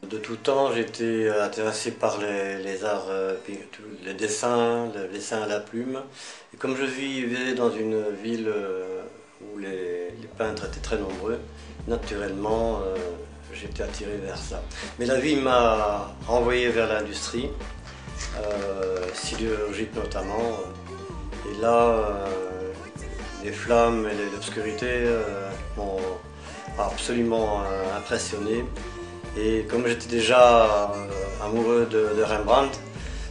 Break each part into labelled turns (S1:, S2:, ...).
S1: De tout temps, j'étais intéressé par les arts, le dessin à la plume. Et comme je vivais dans une ville où les peintres étaient très nombreux, naturellement, j'étais attiré vers ça. Mais la vie m'a renvoyé vers l'industrie, sidérurgique notamment. Et là, les flammes et l'obscurité m'ont absolument impressionné. Et comme j'étais déjà amoureux de Rembrandt,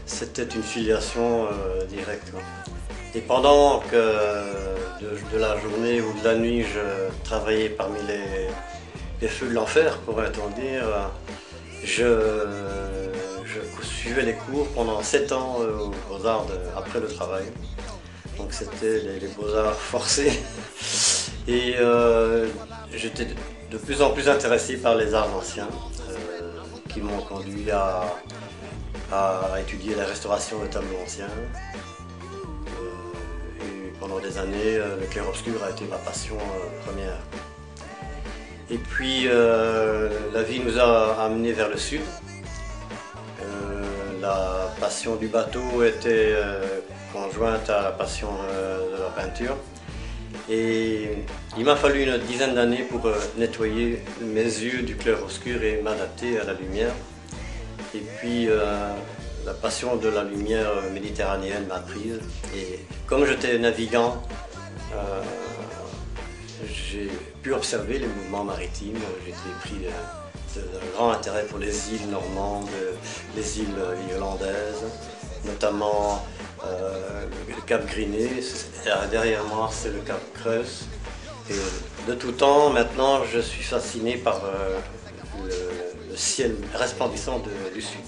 S1: c'était une filiation directe, quoi. Et pendant que de la journée ou de la nuit, je travaillais parmi les feux de l'enfer, pourrait-on dire, je suivais les cours pendant 7 ans aux Beaux-Arts après le travail. Donc c'était les Beaux-Arts forcés. Et j'étais de plus en plus intéressé par les arts anciens qui m'ont conduit à étudier la restauration de tableaux anciens. Et pendant des années, le clair-obscur a été ma passion première. Et puis la vie nous a amenés vers le sud. La passion du bateau était conjointe à la passion de la peinture. Et il m'a fallu une dizaine d'années pour nettoyer mes yeux du clair-obscur et m'adapter à la lumière. Et puis la passion de la lumière méditerranéenne m'a prise. Et comme j'étais navigant, j'ai pu observer les mouvements maritimes. J'étais pris d'un grand intérêt pour les îles normandes, les îles irlandaises, notamment le Cap Griné. Derrière moi, c'est le Cap Creuse. Et de tout temps, maintenant, je suis fasciné par le ciel resplendissant du sud.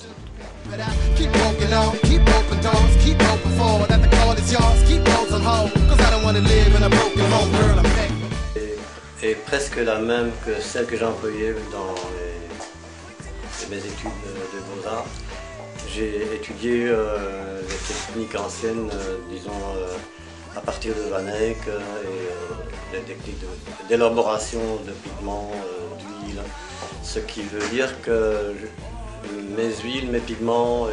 S1: Et presque la même que celle que j'ai employée dans mes études de beaux-arts. J'ai étudié les techniques anciennes, disons, à partir de Van Eyck et les techniques d'élaboration de pigments, d'huile. Ce qui veut dire que mes huiles, mes pigments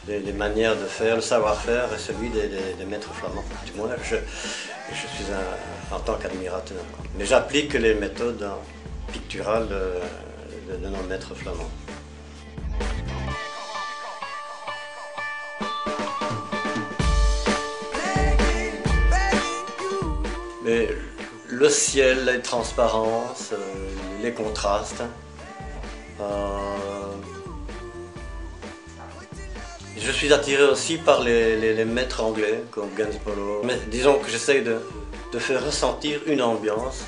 S1: et les manières de faire, le savoir-faire est celui des maîtres flamands. Du moins, je suis en tant qu'admirateur. Mais j'applique les méthodes picturales de nos maîtres flamands. Mais le ciel, les transparences, les contrastes. Je suis attiré aussi par les maîtres anglais comme Gainsborough. Mais disons que j'essaye de faire ressentir une ambiance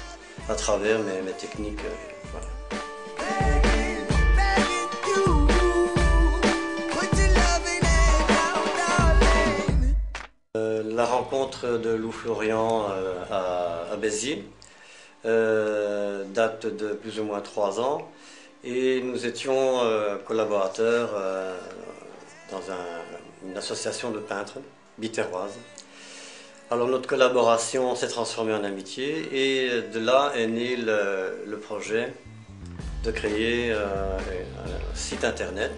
S1: à travers mes techniques. Voilà. La rencontre de Lou Florian à Béziers date de plus ou moins 3 ans et nous étions collaborateurs dans une association de peintres biterroise. Alors notre collaboration s'est transformée en amitié et de là est né le projet de créer un site internet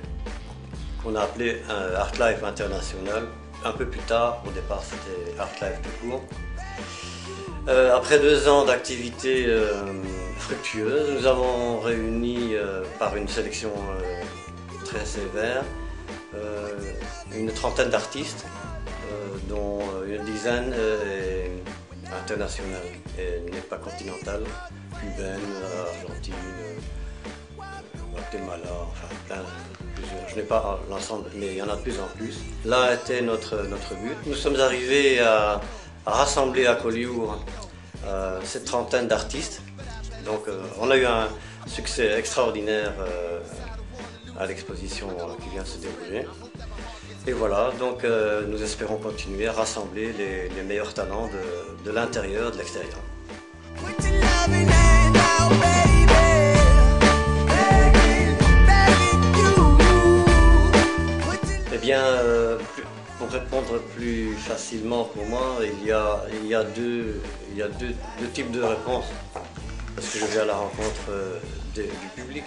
S1: qu'on a appelé ArtLife International. Un peu plus tard, au départ c'était ArtLife tout court. Après 2 ans d'activité fructueuse, nous avons réuni par une sélection très sévère une trentaine d'artistes, dont une dizaine est internationale et n'est pas continentale, cubaine, argentine, Guatemala, enfin plusieurs. Je n'ai pas l'ensemble, mais il y en a de plus en plus. Là était notre but. Nous sommes arrivés à rassembler à Collioure cette trentaine d'artistes. Donc on a eu un succès extraordinaire à l'exposition qui vient de se dérouler. Et voilà, donc nous espérons continuer à rassembler les meilleurs talents de l'intérieur et de l'extérieur. Eh bien, pour répondre plus facilement pour moi, il y a deux types de réponses. Parce que je vais à la rencontre du public.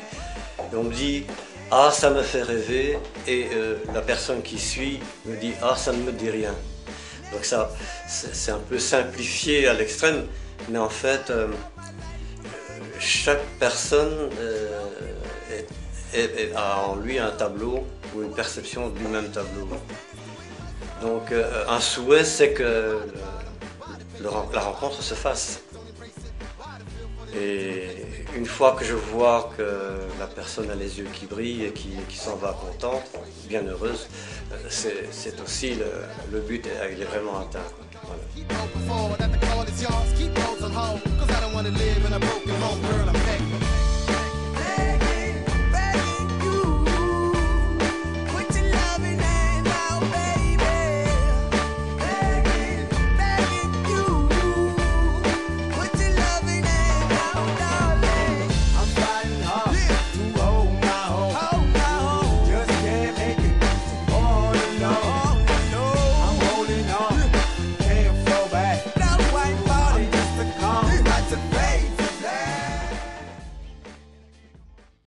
S1: Et on me dit « Ah, ça me fait rêver » et la personne qui suit me dit « Ah, ça ne me dit rien ». Donc ça, c'est un peu simplifié à l'extrême, mais en fait, chaque personne a en lui un tableau ou une perception du même tableau. Donc un souhait, c'est que la rencontre se fasse. Et une fois que je vois que la personne a les yeux qui brillent et qui s'en va contente, bien heureuse, c'est aussi le but, il est vraiment atteint. Voilà.